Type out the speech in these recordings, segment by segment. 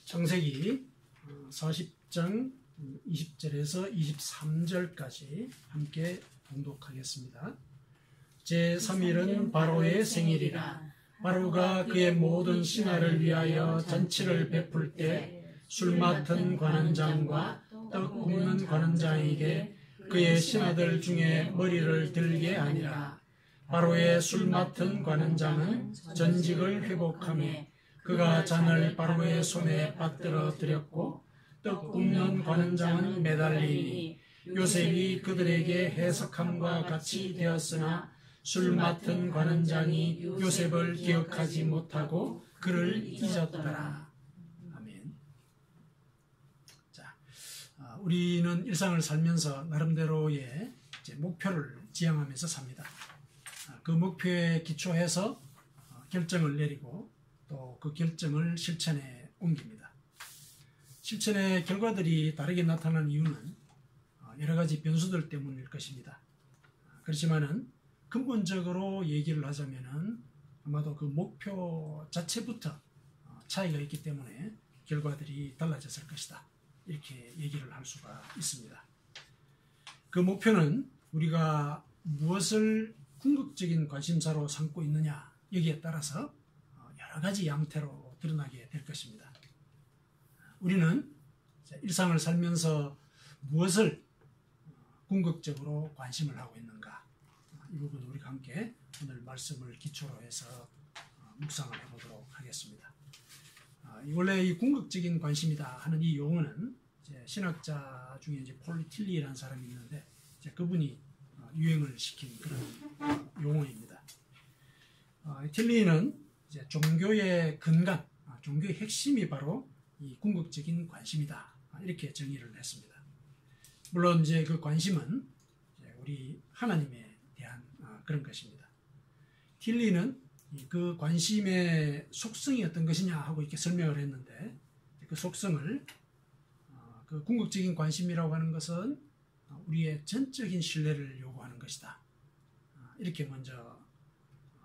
창세기 40장 20절에서 23절까지 함께 봉독하겠습니다. 제3일은 바로의 생일이라. 바로가 그의 모든 신하를 위하여 잔치를 베풀 때 술 맡은 관원장과 떡 굽는 관원장에게 그의 신하들 중에 머리를 들게 하니라. 바로의 술 맡은 관원장은 전직을 회복하며 그가 잔을 바로의 손에 받들어 드렸고 떡 굽는 관원장은 매달리니 요셉이 그들에게 해석함과 같이 되었으나 술 맡은 관원장이 요셉을 기억하지 못하고 그를 잊었더라. 아멘. 자, 우리는 일상을 살면서 나름대로의 목표를 지향하면서 삽니다. 그 목표에 기초해서 결정을 내리고 또 그 결정을 실천에 옮깁니다. 실천의 결과들이 다르게 나타나는 이유는 여러 가지 변수들 때문일 것입니다. 그렇지만은 근본적으로 얘기를 하자면은 아마도 그 목표 자체부터 차이가 있기 때문에 결과들이 달라졌을 것이다. 이렇게 얘기를 할 수가 있습니다. 그 목표는 우리가 무엇을 궁극적인 관심사로 삼고 있느냐 여기에 따라서 여러 가지 양태로 드러나게 될 것입니다. 우리는 일상을 살면서 무엇을 궁극적으로 관심을 하고 있는가, 이 부분 우리가 함께 오늘 말씀을 기초로 해서 묵상을 해보도록 하겠습니다. 원래 이 궁극적인 관심이다 하는 이 용어는 신학자 중에 이제 폴 틸리라는 사람이 있는데 그분이 유행을 시킨 그런 용어입니다. 틸리는 이제 종교의 근간, 종교의 핵심이 바로 이 궁극적인 관심이다 이렇게 정의를 했습니다. 물론 이제 그 관심은 우리 하나님에 대한 그런 것입니다. 틸리는 그 관심의 속성이 어떤 것이냐 하고 이렇게 설명을 했는데 그 속성을 그 궁극적인 관심이라고 하는 것은 우리의 전적인 신뢰를 요구하는 것이다. 이렇게 먼저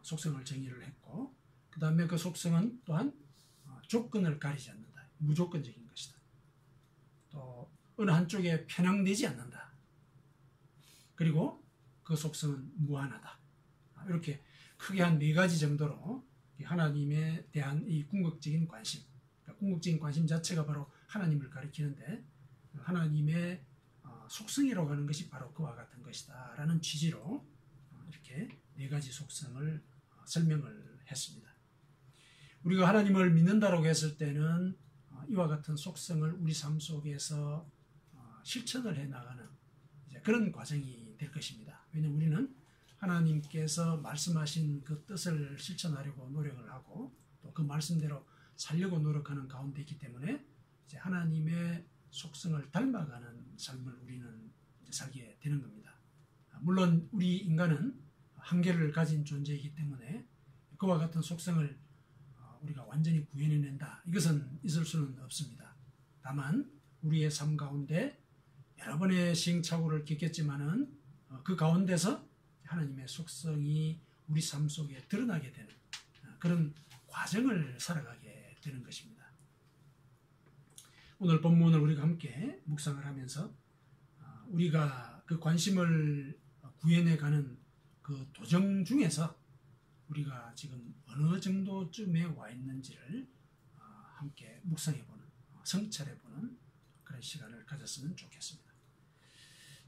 속성을 정의를 했고 그 다음에 그 속성은 또한 조건을 가리지 않는다. 무조건적인 것이다. 또 어느 한쪽에 편향되지 않는다. 그리고 그 속성은 무한하다. 이렇게 크게 한 4가지 정도로 하나님에 대한 이 궁극적인 관심, 그러니까 궁극적인 관심 자체가 바로 하나님을 가리키는데 하나님의 속성이라고 하는 것이 바로 그와 같은 것이다 라는 취지로 이렇게 4가지 속성을 설명을 했습니다. 우리가 하나님을 믿는다고 했을 때는 이와 같은 속성을 우리 삶 속에서 실천을 해나가는 그런 과정이 될 것입니다. 왜냐하면 우리는 하나님께서 말씀하신 그 뜻을 실천하려고 노력을 하고 또 그 말씀대로 살려고 노력하는 가운데 있기 때문에 이제 하나님의 속성을 닮아가는 삶을 우리는 살게 되는 겁니다. 물론 우리 인간은 한계를 가진 존재이기 때문에 그와 같은 속성을 우리가 완전히 구해내낸다. 이것은 있을 수는 없습니다. 다만 우리의 삶 가운데 여러 번의 시행착오를 겪겠지만은 그 가운데서 하나님의 속성이 우리 삶 속에 드러나게 되는 그런 과정을 살아가게 되는 것입니다. 오늘 본문을 우리가 함께 묵상을 하면서 우리가 그 관심을 구해내가는 그 도정 중에서 우리가 지금 어느 정도쯤에 와 있는지를 함께 묵상해보는, 성찰해보는 그런 시간을 가졌으면 좋겠습니다.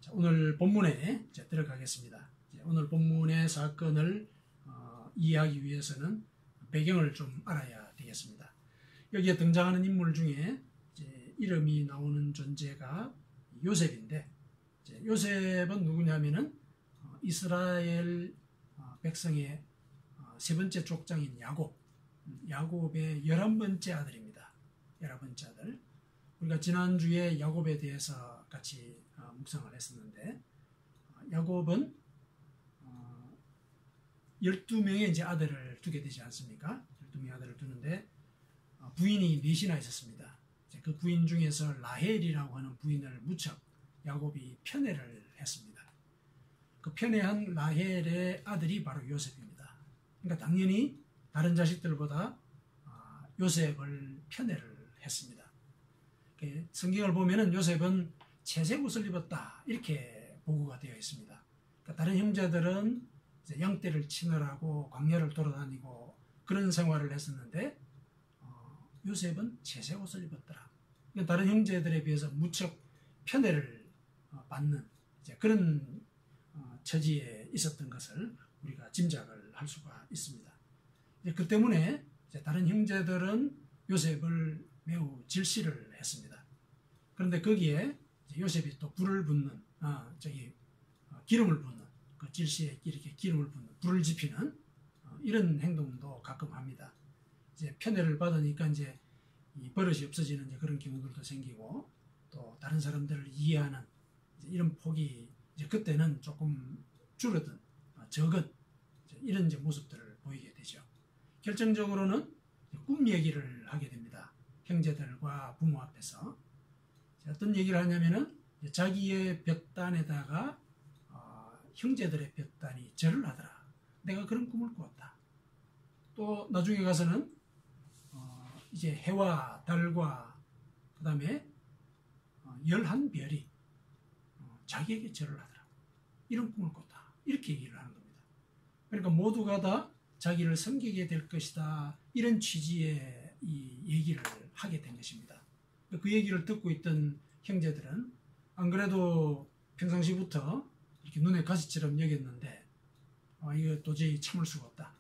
자, 오늘 본문에 들어가겠습니다. 오늘 본문의 사건을 이해하기 위해서는 배경을 좀 알아야 되겠습니다. 여기에 등장하는 인물 중에 이름이 나오는 존재가 요셉인데 요셉은 누구냐면은 이스라엘 백성의 3번째 족장인 야곱의 11번째 아들입니다. 11번째 아들. 우리가 지난주에 야곱에 대해서 같이 묵상을 했었는데 야곱은 12명의 이제 아들을 두게 되지 않습니까? 12명의 아들을 두는데 부인이 4이나 있었습니다. 그 부인 중에서 라헬이라고 하는 부인을 무척 야곱이 편애를 했습니다. 그 편애한 라헬의 아들이 바로 요셉입니다. 그러니까 당연히 다른 자식들보다 요셉을 편애를 했습니다. 성경을 보면은 요셉은 채색 옷을 입었다 이렇게 보고가 되어 있습니다. 그러니까 다른 형제들은 이제 양떼를 치느라고 광야를 돌아다니고 그런 생활을 했었는데 요셉은 채색 옷을 입었더라. 그러니까 다른 형제들에 비해서 무척 편애를 받는 이제 그런 처지에 있었던 것을 우리가 짐작을 할 수가 있습니다. 그 때문에 이제 다른 형제들은 요셉을 매우 질시를 했습니다. 그런데 거기에 요셉이 또 불을 붓는, 기름을 붓는, 그 질시에 이렇게 기름을 붓는, 불을 지피는 이런 행동도 가끔 합니다. 이제 편애를 받으니까 이제 이 버릇이 없어지는 이제 그런 경우들도 생기고 또 다른 사람들을 이해하는 이런 폭이 이제 그때는 조금 줄어든, 적은 이런 이제 모습들을 보이게 되죠. 결정적으로는 꿈 얘기를 하게 됩니다. 형제들과 부모 앞에서. 어떤 얘기를 하냐면은 자기의 볕단에다가 형제들의 볕단이 절을 하더라. 내가 그런 꿈을 꾸었다. 또 나중에 가서는 이제 해와 달과 그 다음에 11별이 자기에게 절을 하더라. 이런 꿈을 꿨다. 이렇게 얘기를 하는 겁니다. 그러니까 모두가 다 자기를 섬기게 될 것이다. 이런 취지의 이 얘기를 하게 된 것입니다. 그 얘기를 듣고 있던 형제들은 안 그래도 평상시부터 이렇게 눈에 가시처럼 여겼는데 이거 도저히 참을 수가 없다.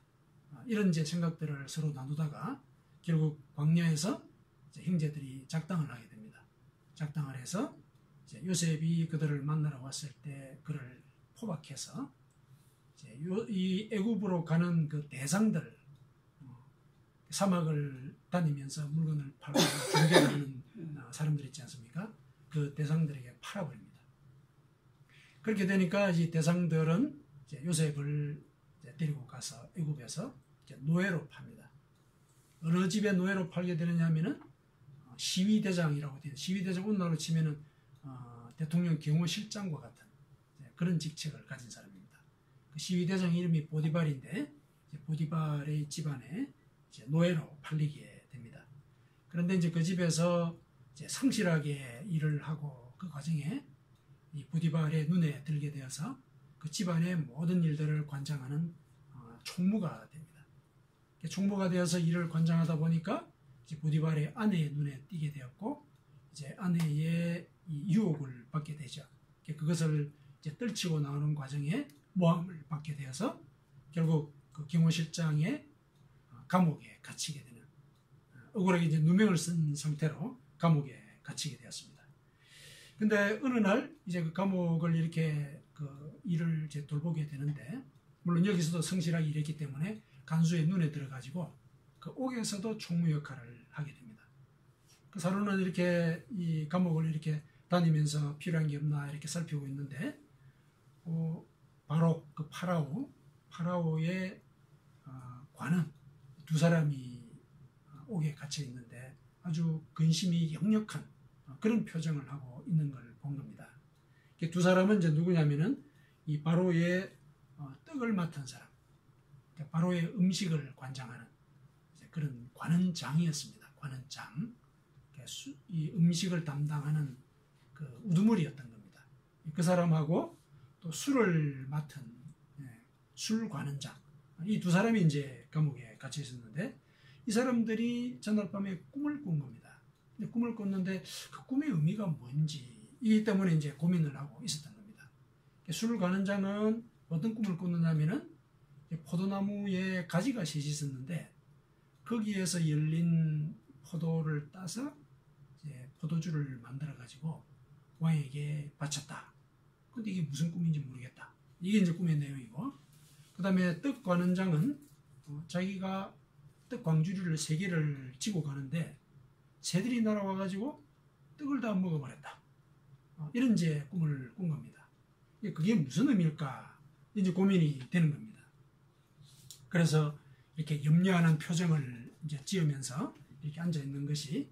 이런 이제 생각들을 서로 나누다가 결국 광야에서 이제 형제들이 작당을 하게 됩니다. 작당을 해서 이제 요셉이 그들을 만나러 왔을 때 그를 포박해서 이제 이 애굽으로 가는 그 대상들 사막을 다니면서 물건을 팔고 중개하는 사람들 있지 않습니까? 그 대상들에게 팔아버립니다. 그렇게 되니까 이 대상들은 이제 요셉을 이제 데리고 가서 애굽에서 이제 노예로 팝니다. 어느 집에 노예로 팔게 되느냐면은 시위대장이라고 되는 시위대장 오늘날로 치면은 대통령 경호실장과 같은 그런 직책을 가진 사람입니다. 그 시위대장 이름이 보디발인데 보디발의 집안에 이제 노예로 팔리게 됩니다. 그런데 이제 그 집에서 이제 성실하게 일을 하고 그 과정에 이 보디발의 눈에 들게 되어서 그 집안의 모든 일들을 관장하는 총무가 됩니다. 총무가 되어서 일을 관장하다 보니까 이제 보디발의 아내의 눈에 띄게 되었고 이제 아내의 이 유혹을 받게 되죠. 그것을 이제 떨치고 나오는 과정에 모함을 받게 되어서 결국 그 경호실장의 감옥에 갇히게 되는 억울하게 이제 누명을 쓴 상태로 감옥에 갇히게 되었습니다. 근데 어느 날 이제 그 감옥을 이렇게 그 일을 이제 돌보게 되는데 물론 여기서도 성실하게 일했기 때문에 간수의 눈에 들어가지고 그 옥에서도 총무 역할을 하게 됩니다. 그 사로는 이렇게 이 감옥을 이렇게 다니면서 필요한 게 없나 이렇게 살피고 있는데 바로 그 파라오의 관원 두 사람이 옥에 갇혀 있는데 아주 근심이 역력한 그런 표정을 하고 있는 걸 본 겁니다. 두 사람은 이제 누구냐면은 이 바로의 떡을 맡은 사람, 바로의 음식을 관장하는 그런 관원장이었습니다. 관원장, 이 음식을 담당하는 그 우두머리였던 겁니다. 그 사람하고 또 술을 맡은 술 관원장, 이 두 사람이 이제 감옥에 갇혀 있었는데 이 사람들이 전날 밤에 꿈을 꾼 겁니다. 꿈을 꿨는데 그 꿈의 의미가 뭔지 이 때문에 이제 고민을 하고 있었던 겁니다. 술 관원장은 어떤 꿈을 꿨느냐면은 포도나무에 가지가 셋이 있었는데 거기에서 열린 포도를 따서 이제 포도주를 만들어 가지고 왕에게 바쳤다. 근데 이게 무슨 꿈인지 모르겠다. 이게 이제 꿈의 내용이고, 그 다음에 떡 관원장은 자기가 떡 광주리를 3개를 지고 가는데 새들이 날아와 가지고 떡을 다 먹어버렸다. 이런 이제 꿈을 꾼 겁니다. 그게 무슨 의미일까? 이제 고민이 되는 겁니다. 그래서 이렇게 염려하는 표정을 이제 지으면서 이렇게 앉아 있는 것이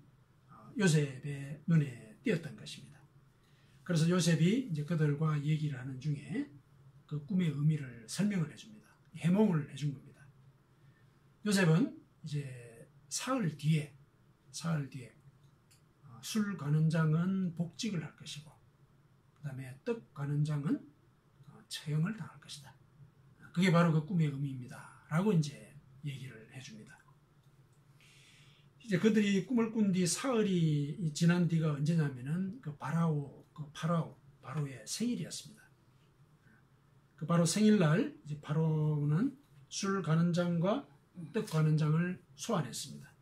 요셉의 눈에 띄었던 것입니다. 그래서 요셉이 이제 그들과 얘기를 하는 중에 그 꿈의 의미를 설명을 해줍니다. 해몽을 해준 겁니다. 요셉은 이제 사흘 뒤에 술 가는 장은 복직을 할 것이고 그 다음에 떡 가는 장은 처형을 당할 것이다. 그게 바로 그 꿈의 의미입니다. 라고 이제 얘기를 해줍니다. 이제 그들이 꿈을 꾼 뒤 사흘이 지난 뒤가 언제냐면은 그 바로의 생일이었습니다. 그 바로 생일날 이제 바로는 술 가는 장과 떡 가는 장을 소환했습니다.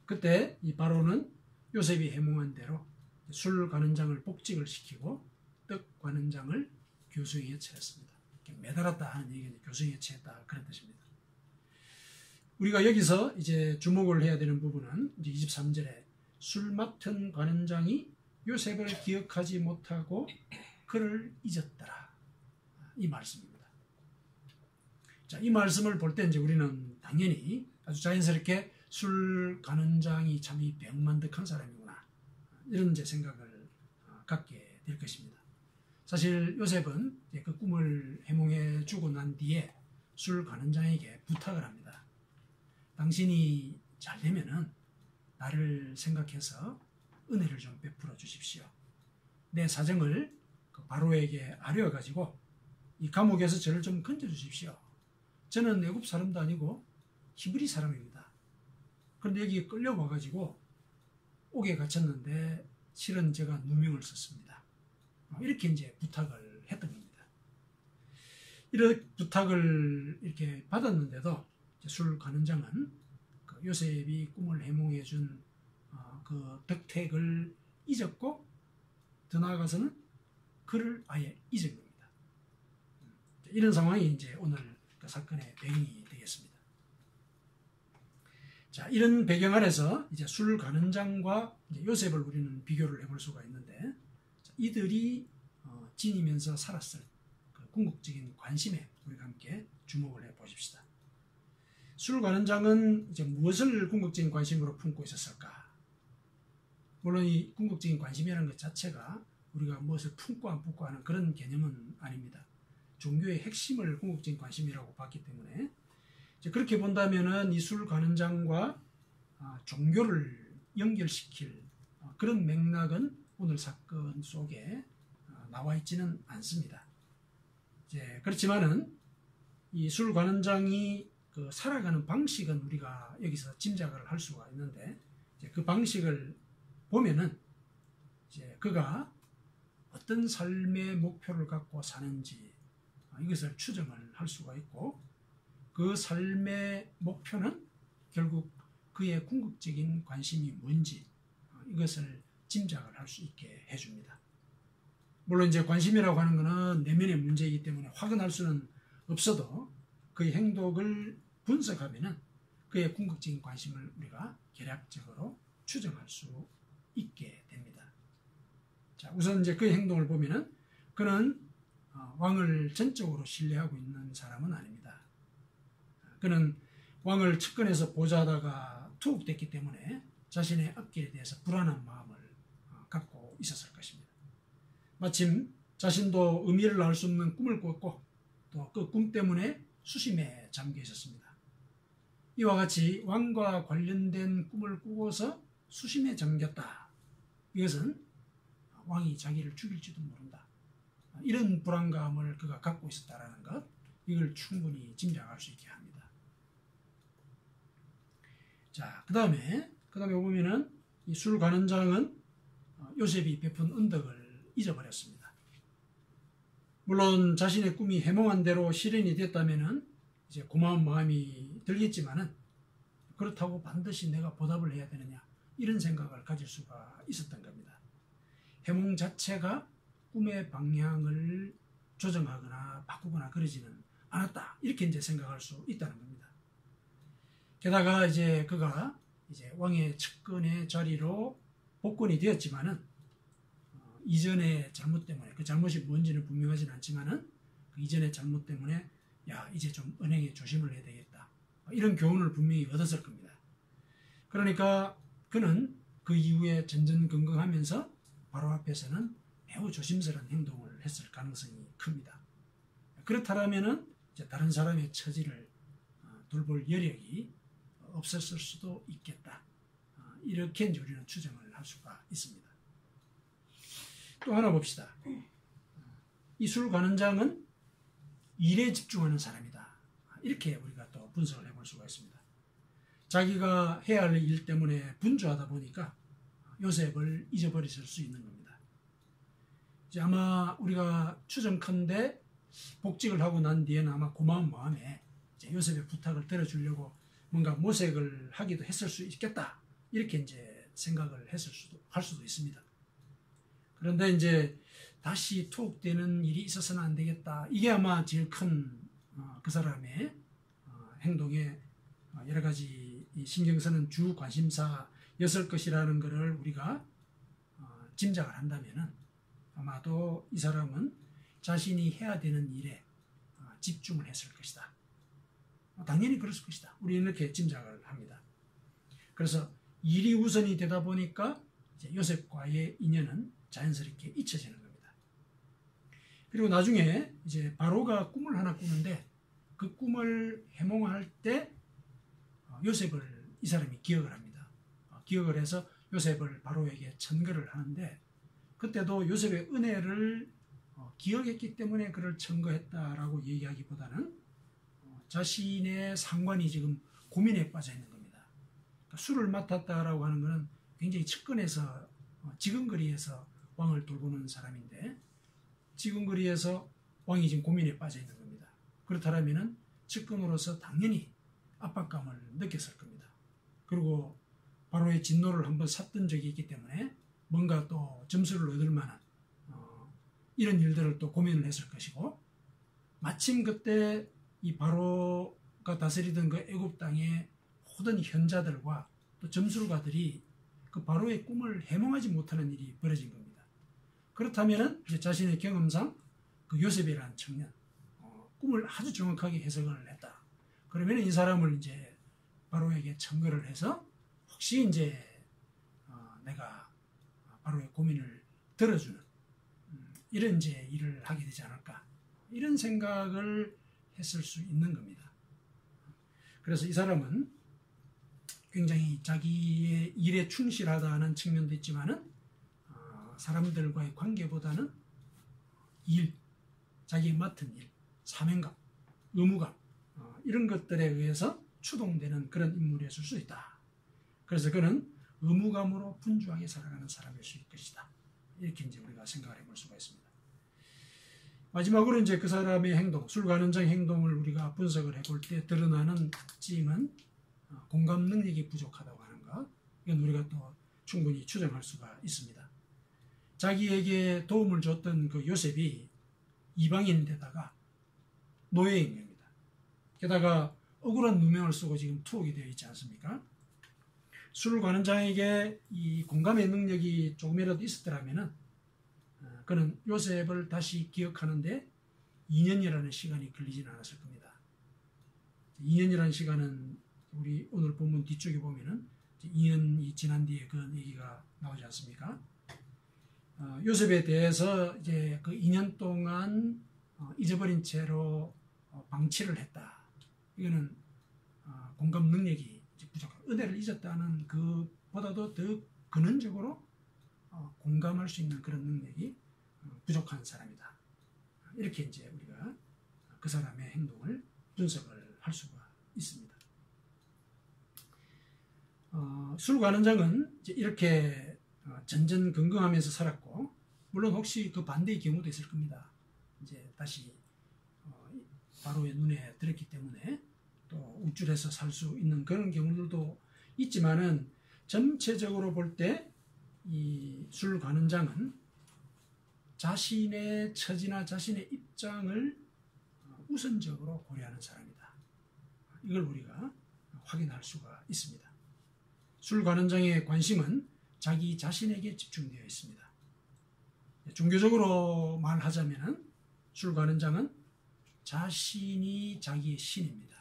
그때 이 바로는 요셉이 해몽한 대로 술 가는 장을 복직을 시키고 떡 가는 장을 교수형에 처했습니다. 매달았다 하는 얘기는 교수형에 처했다 그런 뜻입니다. 우리가 여기서 이제 주목을 해야 되는 부분은 이제 23절에 술 맡은 가는 장이 요셉을 기억하지 못하고 그를 잊었더라. 이 말씀입니다. 자, 이 말씀을 볼 때 이제 우리는 당연히 아주 자연스럽게 술 가는 장이 참 이 병만득한 사람이구나. 이런 이제 생각을 갖게 될 것입니다. 사실 요셉은 그 꿈을 해몽해 주고 난 뒤에 술 가는 장에게 부탁을 합니다. 당신이 잘 되면은 나를 생각해서 은혜를 좀 베풀어 주십시오. 내 사정을 그 바로에게 아뢰어가지고 이 감옥에서 저를 좀 건져 주십시오. 저는 애굽 사람도 아니고 히브리 사람입니다. 그런데 여기 끌려와가지고 옥에 갇혔는데 실은 제가 누명을 썼습니다. 이렇게 이제 부탁을 했던 겁니다. 이런 부탁을 이렇게 받았는데도 술 가는 장은 그 요셉이 꿈을 해몽해 준 그 덕택을 잊었고 더 나아가서는 그를 아예 잊은 겁니다. 이런 상황이 이제 오늘 그 사건의 배경이 되겠습니다. 자, 이런 배경 아래서 이제 술 가는 장과 이제 요셉을 우리는 비교를 해볼 수가 있는데 이들이 지니면서 살았을 그 궁극적인 관심에 우리가 함께 주목을 해 보십시다. 술 가는 장은 이제 무엇을 궁극적인 관심으로 품고 있었을까? 물론 이 궁극적인 관심이라는 것 자체가 우리가 무엇을 품고 안 품고 하는 그런 개념은 아닙니다. 종교의 핵심을 궁극적인 관심이라고 봤기 때문에 이제 그렇게 본다면은 이 술 가는 장과 종교를 연결시킬 그런 맥락은 오늘 사건 속에 나와 있지는 않습니다. 이제 그렇지만은 이 술 가는 장이 그 살아가는 방식은 우리가 여기서 짐작을 할 수가 있는데 이제 그 방식을 보면은 이제 그가 어떤 삶의 목표를 갖고 사는지 이것을 추정을 할 수가 있고 그 삶의 목표는 결국 그의 궁극적인 관심이 뭔지 이것을 짐작을 할 수 있게 해줍니다. 물론 이제 관심이라고 하는 것은 내면의 문제이기 때문에 확인할 수는 없어도 그의 행동을 분석하면은 그의 궁극적인 관심을 우리가 계략적으로 추정할 수 있게 됩니다. 자, 우선 이제 그의 행동을 보면은 그는 왕을 전적으로 신뢰하고 있는 사람은 아닙니다. 그는 왕을 측근에서 보좌하다가 투옥됐기 때문에 자신의 앞길에 대해서 불안한 마음을 갖고 있었을 것입니다. 마침 자신도 의미를 알 수 없는 꿈을 꿨고 또 그 꿈 때문에 수심에 잠겨 있었습니다. 이와 같이 왕과 관련된 꿈을 꾸고서 수심에 잠겼다. 이것은 왕이 자기를 죽일지도 모른다. 이런 불안감을 그가 갖고 있었다라는 것, 이걸 충분히 짐작할 수 있게 합니다. 자, 그 다음에 보면은 이 술 가는 장은 요셉이 베푼 은덕을 잊어버렸습니다. 물론 자신의 꿈이 해몽한 대로 실현이 됐다면은 이제 고마운 마음이 들겠지만은 그렇다고 반드시 내가 보답을 해야 되느냐 이런 생각을 가질 수가 있었던 겁니다. 해몽 자체가 꿈의 방향을 조정하거나 바꾸거나 그러지는 않았다. 이렇게 이제 생각할 수 있다는 겁니다. 게다가 이제 그가 이제 왕의 측근의 자리로 복권이 되었지만은 이전의 잘못 때문에 그 잘못이 뭔지는 분명하지는 않지만은 그 이전의 잘못 때문에 야 이제 좀 은행에 조심을 해야 되겠다. 이런 교훈을 분명히 얻었을 겁니다. 그러니까 그는 그 이후에 전전긍긍하면서 바로 앞에서는 매우 조심스러운 행동을 했을 가능성이 큽니다. 그렇다면은 이제 다른 사람의 처지를 돌볼 여력이 없었을 수도 있겠다. 이렇게 이제 우리는 추정을 할 수가 있습니다. 또 하나 봅시다. 이 술관원장은 일에 집중하는 사람이다. 이렇게 우리가 또 분석을 해볼 수가 있습니다. 자기가 해야 할 일 때문에 분주하다 보니까 요셉을 잊어버렸을 수 있는 겁니다. 이제 아마 우리가 추정컨대 복직을 하고 난 뒤에는 아마 고마운 마음에 이제 요셉의 부탁을 들어주려고 뭔가 모색을 하기도 했을 수 있겠다. 이렇게 이제 생각을 할 수도 있습니다. 그런데 이제 다시 투옥되는 일이 있어서는 안 되겠다. 이게 아마 제일 큰 그 사람의 행동에 여러 가지 신경 쓰는 주 관심사였을 것이라는 것을 우리가 짐작을 한다면은 아마도 이 사람은 자신이 해야 되는 일에 집중을 했을 것이다. 당연히 그랬을 것이다. 우리는 이렇게 짐작을 합니다. 그래서 일이 우선이 되다 보니까 이제 요셉과의 인연은 자연스럽게 잊혀지는 겁니다. 그리고 나중에 이제 바로가 꿈을 하나 꾸는데 그 꿈을 해몽할 때 요셉을 이 사람이 기억을 합니다. 기억을 해서 요셉을 바로에게 천거를 하는데 그때도 요셉의 은혜를 기억했기 때문에 그를 천거했다라고 얘기하기보다는 자신의 상관이 지금 고민에 빠져 있는 겁니다. 그러니까 술을 맡았다라고 하는 것은 굉장히 측근에서 지근거리에서 왕을 돌보는 사람인데 지근거리에서 왕이 지금 고민에 빠져 있는 겁니다. 그렇다면 측근으로서 당연히 압박감을 느꼈을 겁니다. 그리고 바로의 진노를 한번 샀던 적이 있기 때문에 뭔가 또 점수를 얻을 만한 이런 일들을 또 고민을 했을 것이고 마침 그때 이 바로가 다스리던 그 애굽 땅의 모든 현자들과 또 점술가들이 그 바로의 꿈을 해몽하지 못하는 일이 벌어진 겁니다. 그렇다면 이제 자신의 경험상 그 요셉이라는 청년 꿈을 아주 정확하게 해석을 했다. 그러면 이 사람을 이제 바로에게 청거를 해서 혹시 이제 내가 바로의 고민을 들어주는 이런 이제 일을 하게 되지 않을까 이런 생각을 했을 수 있는 겁니다. 그래서 이 사람은 굉장히 자기의 일에 충실하다는 측면도 있지만은 사람들과의 관계보다는 일, 자기의 맡은 일, 사명감, 의무감 이런 것들에 의해서 추동되는 그런 인물이었을 수 있다. 그래서 그는 의무감으로 분주하게 살아가는 사람일 수 있을 것이다. 이렇게 이제 우리가 생각을 해볼 수가 있습니다. 마지막으로 이제 그 사람의 행동, 술관원장의 행동을 우리가 분석을 해볼 때 드러나는 특징은 공감 능력이 부족하다고 하는 것. 이건 우리가 또 충분히 추정할 수가 있습니다. 자기에게 도움을 줬던 그 요셉이 이방인인데다가 노예인 겁니다. 게다가 억울한 누명을 쓰고 지금 투옥이 되어 있지 않습니까? 술관원장에게 이 공감의 능력이 조금이라도 있었더라면은 그는 요셉을 다시 기억하는데 2년이라는 시간이 걸리지는 않았을 겁니다. 2년이라는 시간은 우리 오늘 본문 뒤쪽에 보면은 2년이 지난 뒤에 그런 얘기가 나오지 않습니까? 요셉에 대해서 이제 그 2년 동안 잊어버린 채로 방치를 했다. 이거는 공감 능력이 부족하다. 은혜를 잊었다는 그보다도 더 근원적으로 공감할 수 있는 그런 능력이 부족한 사람이다. 이렇게 이제 우리가 그 사람의 행동을 분석을 할 수가 있습니다. 술관원장은 이렇게 전전긍긍하면서 살았고, 물론 혹시 그 반대의 경우도 있을 겁니다. 이제 다시 바로의 눈에 들었기 때문에 또 우쭐해서 살 수 있는 그런 경우들도 있지만은 전체적으로 볼 때 이 술관원장은 자신의 처지나 자신의 입장을 우선적으로 고려하는 사람이다. 이걸 우리가 확인할 수가 있습니다. 술관원장의 관심은 자기 자신에게 집중되어 있습니다. 종교적으로 말하자면 술관원장은 자신이 자기의 신입니다.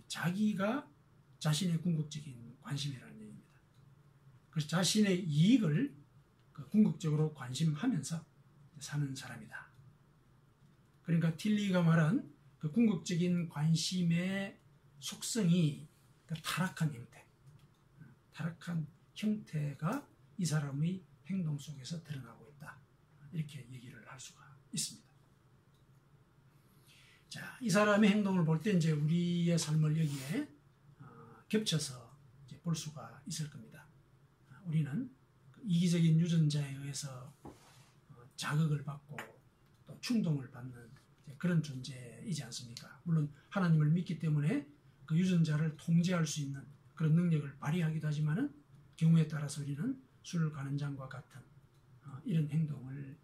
자기가 자신의 궁극적인 관심이라는 얘기입니다. 그래서 자신의 이익을 궁극적으로 관심하면서 사는 사람이다. 그러니까 틸리가 말한 그 궁극적인 관심의 속성이 타락한 형태가 이 사람의 행동 속에서 드러나고 있다. 이렇게 얘기를 할 수가 있습니다. 자, 이 사람의 행동을 볼 때 이제 우리의 삶을 여기에 겹쳐서 이제 볼 수가 있을 겁니다. 우리는 이기적인 유전자에 의해서 자극을 받고 또 충동을 받는 그런 존재이지 않습니까? 물론 하나님을 믿기 때문에 그 유전자를 통제할 수 있는 그런 능력을 발휘하기도 하지만은 경우에 따라서 우리는 술 가는 장과 같은 이런 행동을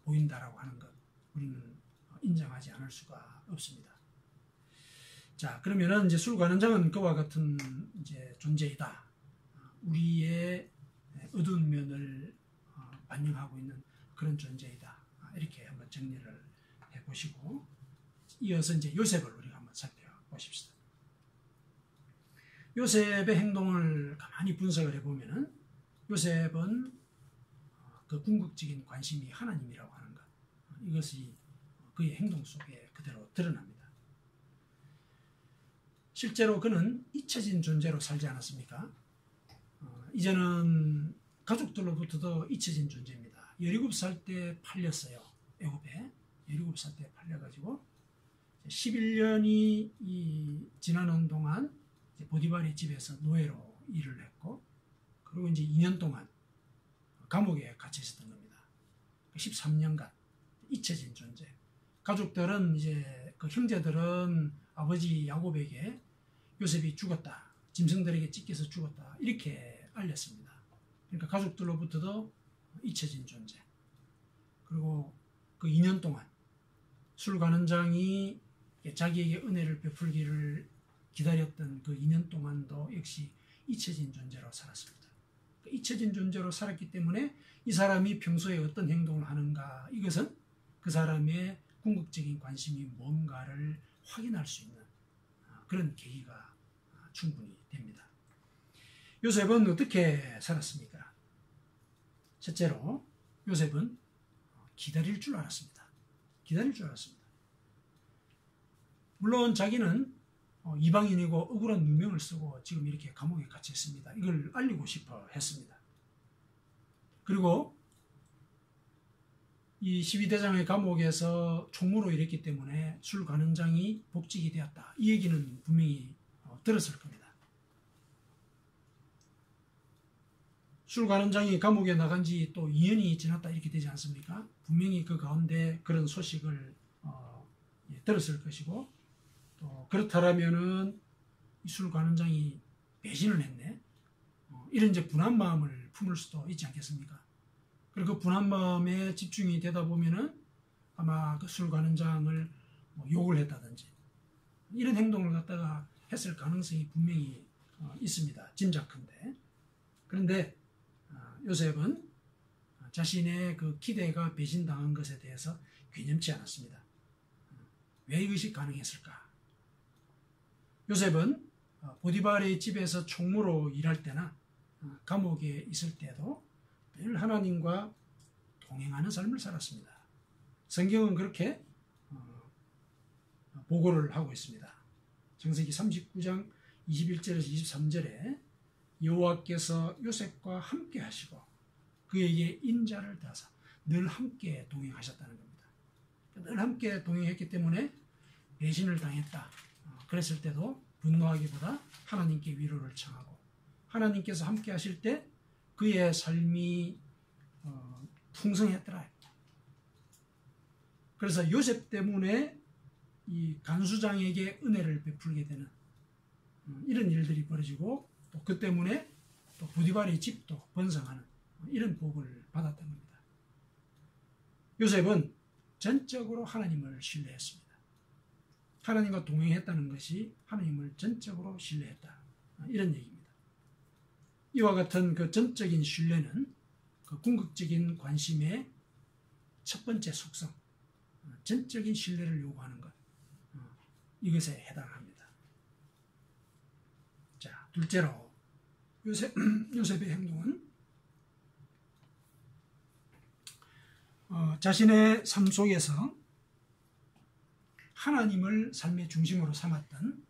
보인다라고 하는 것 우리는 인정하지 않을 수가 없습니다. 자, 그러면은 이제 술 가는 장은 그와 같은 이제 존재이다. 우리의 어두운 면을 반영하고 있는 그런 존재이다. 이렇게 한번 정리를 해보시고 이어서 이제 요셉을 우리가 한번 살펴보십시다. 요셉의 행동을 가만히 분석을 해보면은 요셉은 그 궁극적인 관심이 하나님이라고 하는 것 이것이 그의 행동 속에 그대로 드러납니다. 실제로 그는 잊혀진 존재로 살지 않았습니까? 이제는 가족들로부터도 잊혀진 존재입니다. 17살 때 팔렸어요. 애굽에 17살 때 팔려가지고 11년이 지나는 동안 보디발의 집에서 노예로 일을 했고 그리고 이제 2년 동안 감옥에 갇혀 있었던 겁니다. 13년간 잊혀진 존재. 가족들은 이제 그 형제들은 아버지 야곱에게 요셉이 죽었다. 짐승들에게 찢겨서 죽었다. 이렇게 알렸습니다. 그러니까 가족들로부터도 잊혀진 존재. 그리고 그 2년 동안 술 가는 장이 자기에게 은혜를 베풀기를 기다렸던 그 2년 동안도 역시 잊혀진 존재로 살았습니다. 잊혀진 존재로 살았기 때문에 이 사람이 평소에 어떤 행동을 하는가 이것은 그 사람의 궁극적인 관심이 뭔가를 확인할 수 있는 그런 계기가 충분히 됩니다. 요셉은 어떻게 살았습니까? 첫째로 요셉은 기다릴 줄 알았습니다. 기다릴 줄 알았습니다. 물론 자기는 이방인이고 억울한 누명을 쓰고 지금 이렇게 감옥에 갇혀 있습니다. 이걸 알리고 싶어 했습니다. 그리고 이 12대장의 감옥에서 총무로 일했기 때문에 술 가는 장이 복직이 되었다. 이 얘기는 분명히 들었을 겁니다. 술 가는 장이 감옥에 나간 지 또 2년이 지났다 이렇게 되지 않습니까? 분명히 그 가운데 그런 소식을 들었을 것이고 또 그렇다라면은 이 술 가는 장이 배신을 했네. 이런 이제 분한 마음을 품을 수도 있지 않겠습니까? 그리고 그 분한 마음에 집중이 되다 보면은 아마 그 술 가는 장을 욕을 했다든지 이런 행동을 갖다가 했을 가능성이 분명히 있습니다. 짐작컨대. 그런데 요셉은 자신의 그 기대가 배신당한 것에 대해서 괴념치 않았습니다. 왜 이것이 가능했을까? 요셉은 보디발의 집에서 총무로 일할 때나 감옥에 있을 때도 늘 하나님과 동행하는 삶을 살았습니다. 성경은 그렇게 보고를 하고 있습니다. 창세기 39장 21절에서 23절에 여호와께서 요셉과 함께 하시고 그에게 인자를 다사 늘 함께 동행하셨다는 겁니다. 늘 함께 동행했기 때문에 배신을 당했다. 그랬을 때도 분노하기보다 하나님께 위로를 청하고 하나님께서 함께 하실 때 그의 삶이 풍성했더라. 그래서 요셉 때문에 이 간수장에게 은혜를 베풀게 되는 이런 일들이 벌어지고 또 그 때문에 또 보디발의 집도 번성하는 이런 복을 받았던 겁니다. 요셉은 전적으로 하나님을 신뢰했습니다. 하나님과 동행했다는 것이 하나님을 전적으로 신뢰했다. 이런 얘기입니다. 이와 같은 그 전적인 신뢰는 그 궁극적인 관심의 첫 번째 속성, 전적인 신뢰를 요구하는 것, 이것에 해당합니다. 자, 둘째로 요셉의 행동은 자신의 삶 속에서 하나님을 삶의 중심으로 삼았던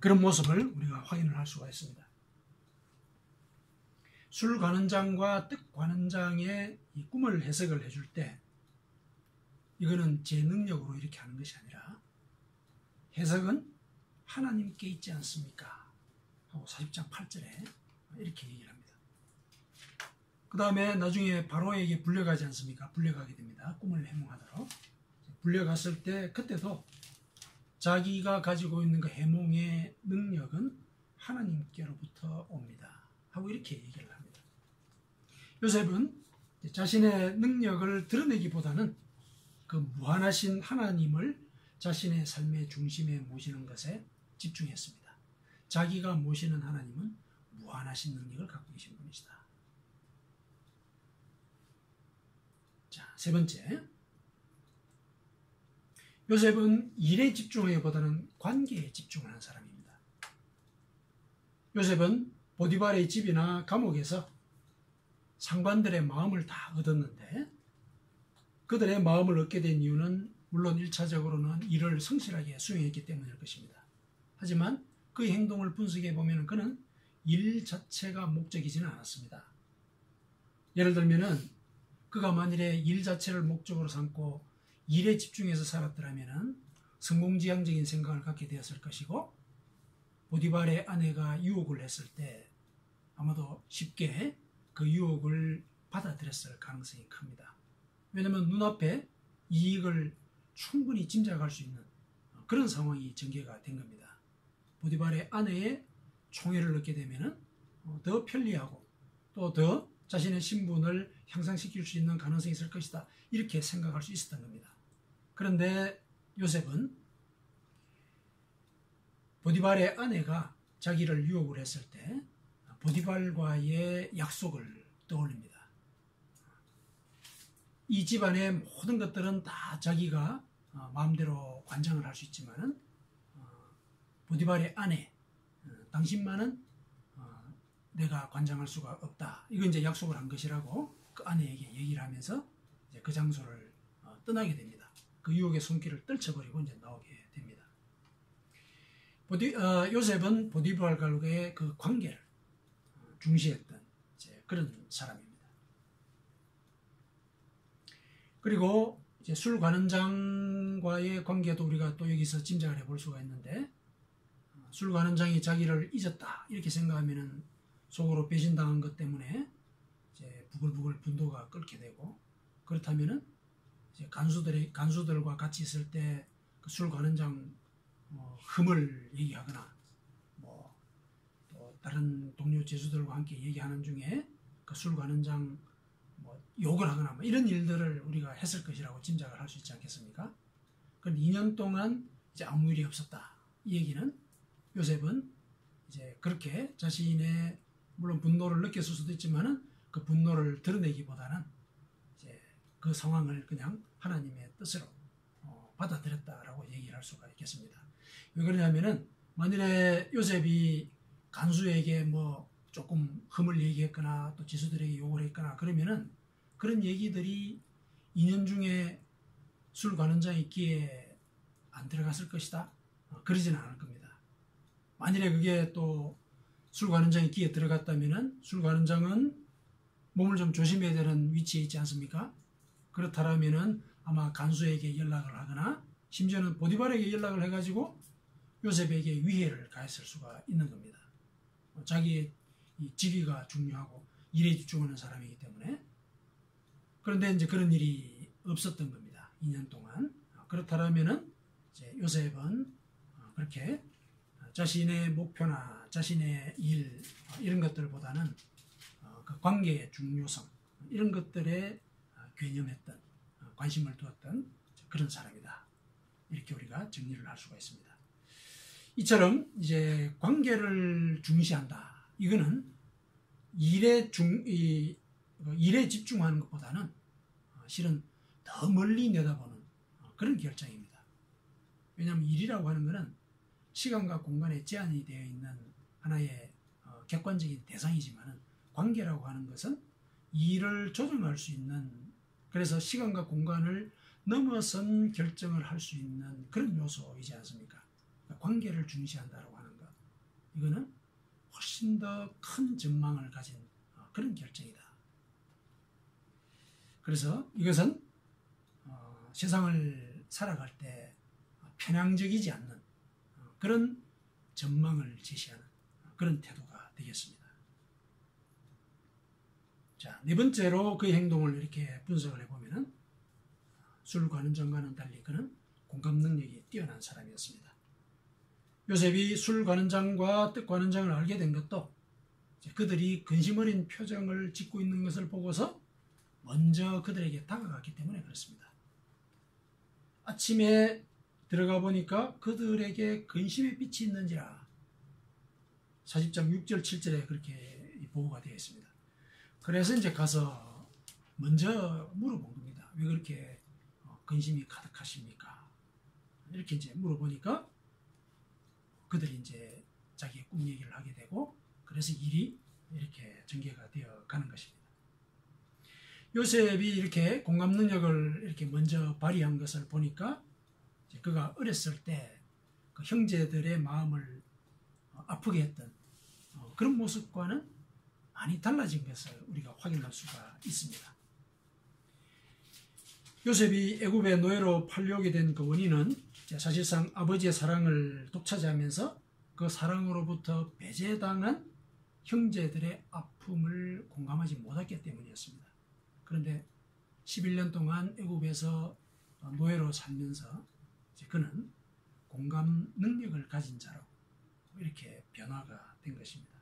그런 모습을 우리가 확인을 할 수가 있습니다. 술 관원장과 뜻 관원장의 이 꿈을 해석을 해줄 때 이거는 제 능력으로 이렇게 하는 것이 아니라 해석은 하나님께 있지 않습니까? 하고 40장 8절에 이렇게 얘기를 합니다. 그 다음에 나중에 바로에게 불려가지 않습니까? 불려가게 됩니다. 꿈을 해몽하도록. 불려갔을 때 그때도 자기가 가지고 있는 그 해몽의 능력은 하나님께로부터 옵니다. 하고 이렇게 얘기를 합니다. 요셉은 자신의 능력을 드러내기보다는 그 무한하신 하나님을 자신의 삶의 중심에 모시는 것에 집중했습니다. 자기가 모시는 하나님은 무한하신 능력을 갖고 계신 분이시다. 자, 세 번째. 요셉은 일에 집중하기보다는 관계에 집중하는 사람입니다. 요셉은 보디발의 집이나 감옥에서 상관들의 마음을 다 얻었는데 그들의 마음을 얻게 된 이유는 물론 1차적으로는 일을 성실하게 수행했기 때문일 것입니다. 하지만 그의 행동을 분석해 보면 그는 일 자체가 목적이지는 않았습니다. 예를 들면은 그가 만일에 일 자체를 목적으로 삼고 일에 집중해서 살았더라면 성공지향적인 생각을 갖게 되었을 것이고 보디발의 아내가 유혹을 했을 때 아마도 쉽게 그 유혹을 받아들였을 가능성이 큽니다. 왜냐하면 눈앞에 이익을 충분히 짐작할 수 있는 그런 상황이 전개가 된 겁니다. 보디발의 아내의 총애를 얻게 되면 더 편리하고 또 더 자신의 신분을 향상시킬 수 있는 가능성이 있을 것이다. 이렇게 생각할 수 있었던 겁니다. 그런데 요셉은 보디발의 아내가 자기를 유혹을 했을 때 보디발과의 약속을 떠올립니다. 이 집안의 모든 것들은 다 자기가 마음대로 관장을 할 수 있지만은 보디발의 아내, 당신만은 내가 관장할 수가 없다. 이건 이제 약속을 한 것이라고 그 아내에게 얘기를 하면서 이제 그 장소를 떠나게 됩니다. 그 유혹의 손길을 떨쳐버리고 이제 나오게 됩니다. 요셉은 보디발과의 그 관계를 중시했던 이제 그런 사람입니다. 그리고 이제 술 관원장과의 관계도 우리가 또 여기서 짐작을 해볼 수가 있는데 술 관원장이 자기를 잊었다 이렇게 생각하면은 속으로 배신당한 것 때문에 이제 부글부글 분노가 끓게 되고 그렇다면은 이제 간수들과 같이 있을 때 그 술 관원장 흠을 얘기하거나 뭐 또 다른 동료 죄수들과 함께 얘기하는 중에 그 술 관원장 뭐 욕을 하거나 뭐 이런 일들을 우리가 했을 것이라고 짐작을 할 수 있지 않겠습니까? 그럼 2년 동안 이제 아무 일이 없었다. 이 얘기는 요셉은 이제 그렇게 자신의 물론 분노를 느꼈을 수도 있지만은 그 분노를 드러내기보다는 이제 그 상황을 그냥 하나님의 뜻으로 받아들였다라고 얘기를 할 수가 있겠습니다. 왜 그러냐면은 만일에 요셉이 간수에게 뭐 조금 흠을 얘기했거나 또 지수들에게 욕을 했거나 그러면은 그런 얘기들이 2년 중에 술 관원장의 귀에 안 들어갔을 것이다. 그러지는 않을 겁니다. 만일에 그게 또 술 관원장의 귀에 들어갔다면은 술 관원장은 몸을 좀 조심해야 되는 위치에 있지 않습니까? 그렇다면은 아마 간수에게 연락을 하거나 심지어는 보디발에게 연락을 해가지고 요셉에게 위해를 가했을 수가 있는 겁니다. 자기의 이 직위가 중요하고 일에 집중하는 사람이기 때문에. 그런데 이제 그런 일이 없었던 겁니다. 2년 동안. 그렇다면은 이제 요셉은 그렇게 자신의 목표나 자신의 일 이런 것들보다는 그 관계의 중요성 이런 것들에 개념했던 관심을 두었던 그런 사람이다. 이렇게 우리가 정리를 할 수가 있습니다. 이처럼 이제 관계를 중시한다. 이거는 일에 집중하는 것보다는 실은 더 멀리 내다보는 그런 결정입니다. 왜냐하면 일이라고 하는 것은 시간과 공간에 제한이 되어 있는 하나의 객관적인 대상이지만 관계라고 하는 것은 일을 조정할 수 있는 그래서 시간과 공간을 넘어선 결정을 할 수 있는 그런 요소이지 않습니까? 그러니까 관계를 중시한다라고 하는 것 이거는 훨씬 더 큰 전망을 가진 그런 결정이다. 그래서 이것은 세상을 살아갈 때 편향적이지 않는 그런 전망을 제시하는 그런 태도가 되겠습니다. 자, 네 번째로 그의 행동을 이렇게 분석을 해보면은 술 관은 전과는 달리 그는 공감 능력이 뛰어난 사람이었습니다. 요셉이 술 관원장과 떡 관원장을 알게 된 것도 그들이 근심 어린 표정을 짓고 있는 것을 보고서 먼저 그들에게 다가갔기 때문에 그렇습니다. 아침에 들어가 보니까 그들에게 근심의 빛이 있는지라 40장 6절 7절에 그렇게 보고가 되어 있습니다. 그래서 이제 가서 먼저 물어본 겁니다. 왜 그렇게 근심이 가득하십니까? 이렇게 이제 물어보니까 그들이 이제 자기의 꿈 얘기를 하게 되고 그래서 일이 이렇게 전개가 되어 가는 것입니다. 요셉이 이렇게 공감 능력을 이렇게 먼저 발휘한 것을 보니까 그가 어렸을 때 그 형제들의 마음을 아프게 했던 그런 모습과는 많이 달라진 것을 우리가 확인할 수가 있습니다. 요셉이 애굽의 노예로 팔려오게 된 그 원인은 사실상 아버지의 사랑을 독차지하면서 그 사랑으로부터 배제당한 형제들의 아픔을 공감하지 못했기 때문이었습니다. 그런데 11년 동안 애굽에서 노예로 살면서 그는 공감 능력을 가진 자로 이렇게 변화가 된 것입니다.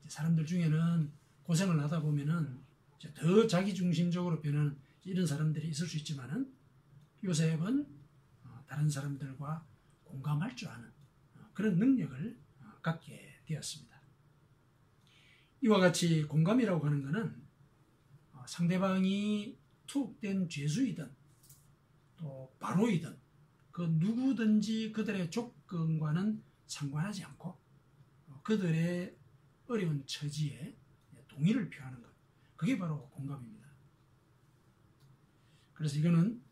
사람들 중에는 고생을 하다 보면은 더 자기중심적으로 변하는 이런 사람들이 있을 수 있지만은 요셉은 다른 사람들과 공감할 줄 아는 그런 능력을 갖게 되었습니다. 이와 같이 공감이라고 하는 것은 상대방이 투옥된 죄수이든 또 바로이든 그 누구든지 그들의 조건과는 상관하지 않고 그들의 어려운 처지에 동의를 표하는 것, 그게 바로 공감입니다. 그래서 이거는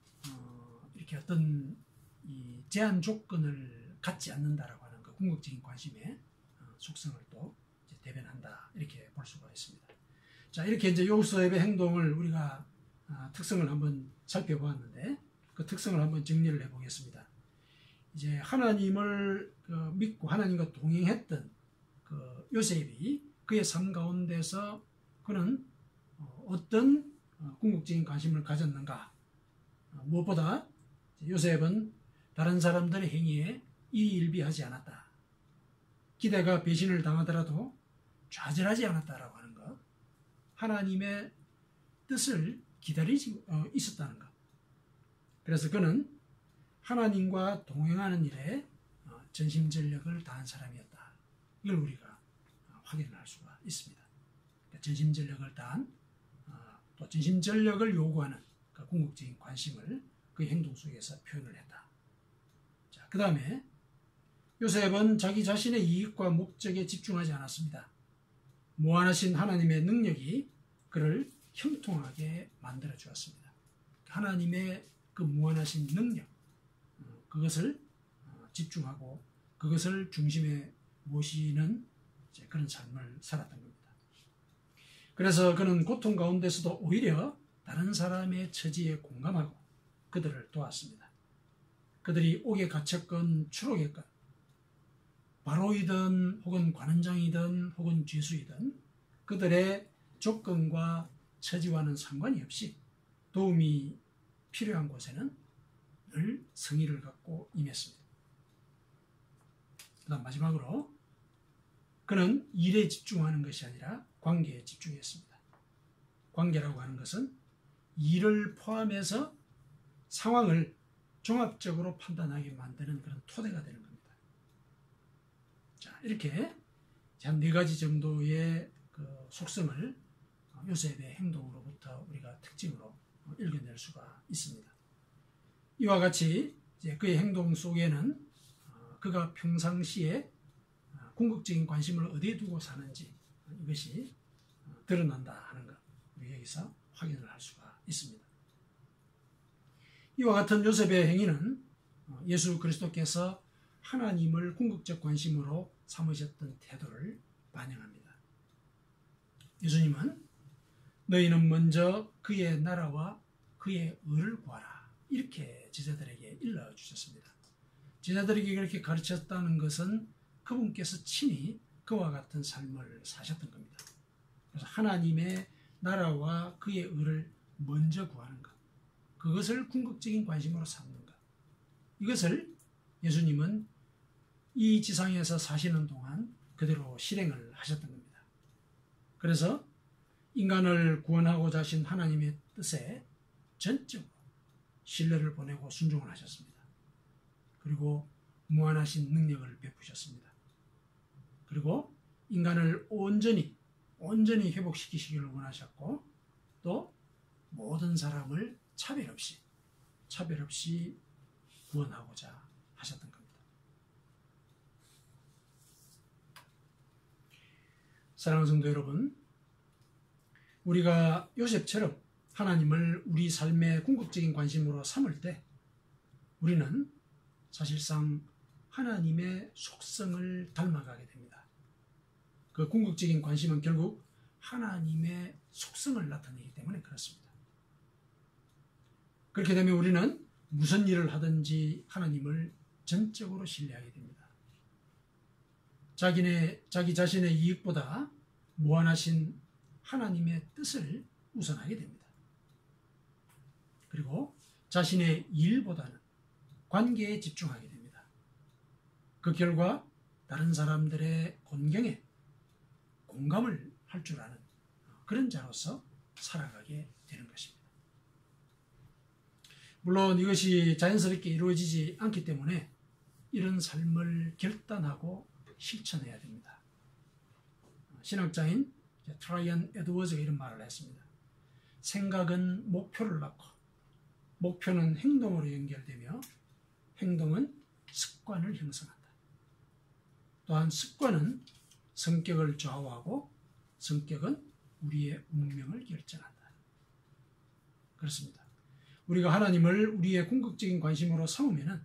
이렇게 어떤 이 제한 조건을 갖지 않는다라고 하는 그 궁극적인 관심의 속성을 또 이제 대변한다 이렇게 볼 수가 있습니다. 자, 이렇게 이제 요셉의 행동을 우리가 특성을 한번 살펴보았는데 그 특성을 한번 정리를 해보겠습니다. 이제 하나님을 믿고 하나님과 동행했던 그 요셉이 그의 삶 가운데서 그는 어떤 궁극적인 관심을 가졌는가? 무엇보다 요셉은 다른 사람들의 행위에 이의일비하지 않았다. 기대가 배신을 당하더라도 좌절하지 않았다라고 하는 것. 하나님의 뜻을 기다리지 있었다는 것. 그래서 그는 하나님과 동행하는 일에 전심전력을 다한 사람이었다. 이걸 우리가 확인할 수가 있습니다. 그러니까 전심전력을 다한 또 전심전력을 요구하는 그 궁극적인 관심을 그 행동 속에서 표현을 했다. 자, 그 다음에 요셉은 자기 자신의 이익과 목적에 집중하지 않았습니다. 무한하신 하나님의 능력이 그를 형통하게 만들어 주었습니다. 하나님의 그 무한하신 능력, 그것을 집중하고 그것을 중심에 모시는 그런 삶을 살았던 겁니다. 그래서 그는 고통 가운데서도 오히려 다른 사람의 처지에 공감하고 그들을 도왔습니다. 그들이 옥에 갇혔건 추록했건 바로이든 혹은 관원장이든 혹은 죄수이든 그들의 조건과 처지와는 상관이 없이 도움이 필요한 곳에는 늘 성의를 갖고 임했습니다. 그 다음 마지막으로 그는 일에 집중하는 것이 아니라 관계에 집중했습니다. 관계라고 하는 것은 일을 포함해서 상황을 종합적으로 판단하게 만드는 그런 토대가 되는 겁니다. 자, 이렇게 한 네 가지 정도의 그 속성을 요셉의 행동으로부터 우리가 특징으로 읽어낼 수가 있습니다. 이와 같이 이제 그의 행동 속에는 그가 평상시에 궁극적인 관심을 어디에 두고 사는지 이것이 드러난다 하는 것, 우리 여기서 확인을 할 수가 있습니다. 이와 같은 요셉의 행위는 예수 그리스도께서 하나님을 궁극적 관심으로 삼으셨던 태도를 반영합니다. 예수님은 너희는 먼저 그의 나라와 그의 의를 구하라, 이렇게 제자들에게 일러주셨습니다. 제자들에게 그렇게 가르쳤다는 것은 그분께서 친히 그와 같은 삶을 사셨던 겁니다. 그래서 하나님의 나라와 그의 의를 먼저 구하는 것, 그것을 궁극적인 관심으로 삼는 것, 이것을 예수님은 이 지상에서 사시는 동안 그대로 실행을 하셨던 겁니다. 그래서 인간을 구원하고자 하신 하나님의 뜻에 전적으로 신뢰를 보내고 순종을 하셨습니다. 그리고 무한하신 능력을 베푸셨습니다. 그리고 인간을 온전히 회복시키시기를 원하셨고, 또 모든 사람을 차별 없이 구원하고자 하셨던 겁니다. 사랑하는 성도 여러분, 우리가 요셉처럼 하나님을 우리 삶의 궁극적인 관심으로 삼을 때 우리는 사실상 하나님의 속성을 닮아가게 됩니다. 그 궁극적인 관심은 결국 하나님의 속성을 나타내기 때문에 그렇습니다. 그렇게 되면 우리는 무슨 일을 하든지 하나님을 전적으로 신뢰하게 됩니다. 자기 자신의 이익보다 무한하신 하나님의 뜻을 우선하게 됩니다. 그리고 자신의 일보다는 관계에 집중하게 됩니다. 그 결과 다른 사람들의 곤경에 공감을 할 줄 아는 그런 자로서 살아가게 되는 것입니다. 물론 이것이 자연스럽게 이루어지지 않기 때문에 이런 삶을 결단하고 실천해야 됩니다. 신학자인 트라이언 에드워즈가 이런 말을 했습니다. 생각은 목표를 낳고, 목표는 행동으로 연결되며, 행동은 습관을 형성한다. 또한 습관은 성격을 좌우하고, 성격은 우리의 운명을 결정한다. 그렇습니다. 우리가 하나님을 우리의 궁극적인 관심으로 삼으면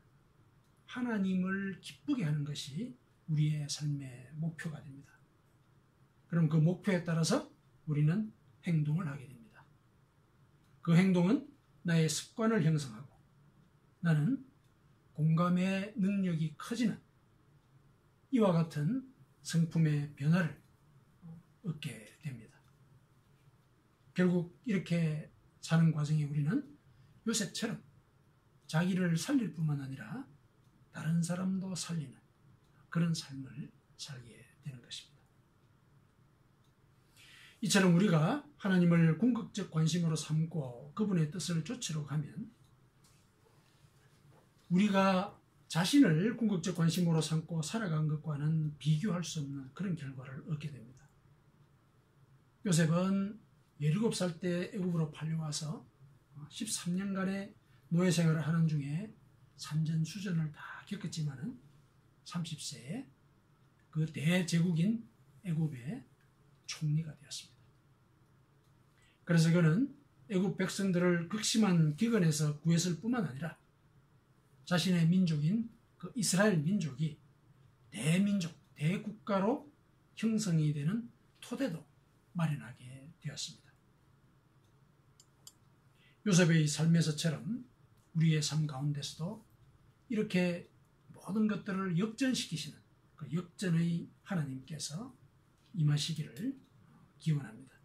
하나님을 기쁘게 하는 것이 우리의 삶의 목표가 됩니다. 그럼 그 목표에 따라서 우리는 행동을 하게 됩니다. 그 행동은 나의 습관을 형성하고, 나는 공감의 능력이 커지는 이와 같은 성품의 변화를 얻게 됩니다. 결국 이렇게 사는 과정에 우리는 요셉처럼 자기를 살릴 뿐만 아니라 다른 사람도 살리는 그런 삶을 살게 되는 것입니다. 이처럼 우리가 하나님을 궁극적 관심으로 삼고 그분의 뜻을 쫓으러 가면 우리가 자신을 궁극적 관심으로 삼고 살아간 것과는 비교할 수 없는 그런 결과를 얻게 됩니다. 요셉은 17살 때 애굽으로 팔려와서 13년간의 노예 생활을 하는 중에 산전수전을 다 겪었지만은 30세에 그 대제국인 애굽의 총리가 되었습니다. 그래서 그는 애굽 백성들을 극심한 기근에서 구했을 뿐만 아니라 자신의 민족인 그 이스라엘 민족이 대민족, 대국가로 형성이 되는 토대도 마련하게 되었습니다. 요셉의 삶에서처럼 우리의 삶 가운데서도 이렇게 모든 것들을 역전시키시는 그 역전의 하나님께서 임하시기를 기원합니다.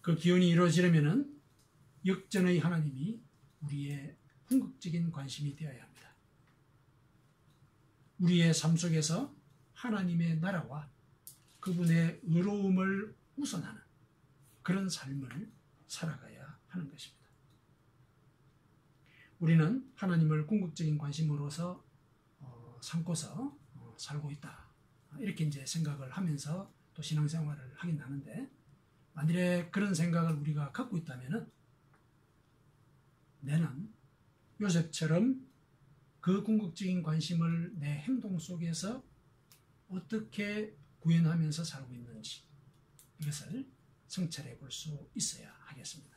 그 기원이 이루어지려면 역전의 하나님이 우리의 궁극적인 관심이 되어야 합니다. 우리의 삶 속에서 하나님의 나라와 그분의 의로움을 우선하는 그런 삶을 살아가야 하는 것입니다. 우리는 하나님을 궁극적인 관심으로서 삼고서 살고 있다. 이렇게 이제 생각을 하면서 또 신앙생활을 하긴 하는데, 만일에 그런 생각을 우리가 갖고 있다면은 나는 요셉처럼 그 궁극적인 관심을 내 행동 속에서 어떻게 구현하면서 살고 있는지 이것을 성찰해 볼 수 있어야 하겠습니다.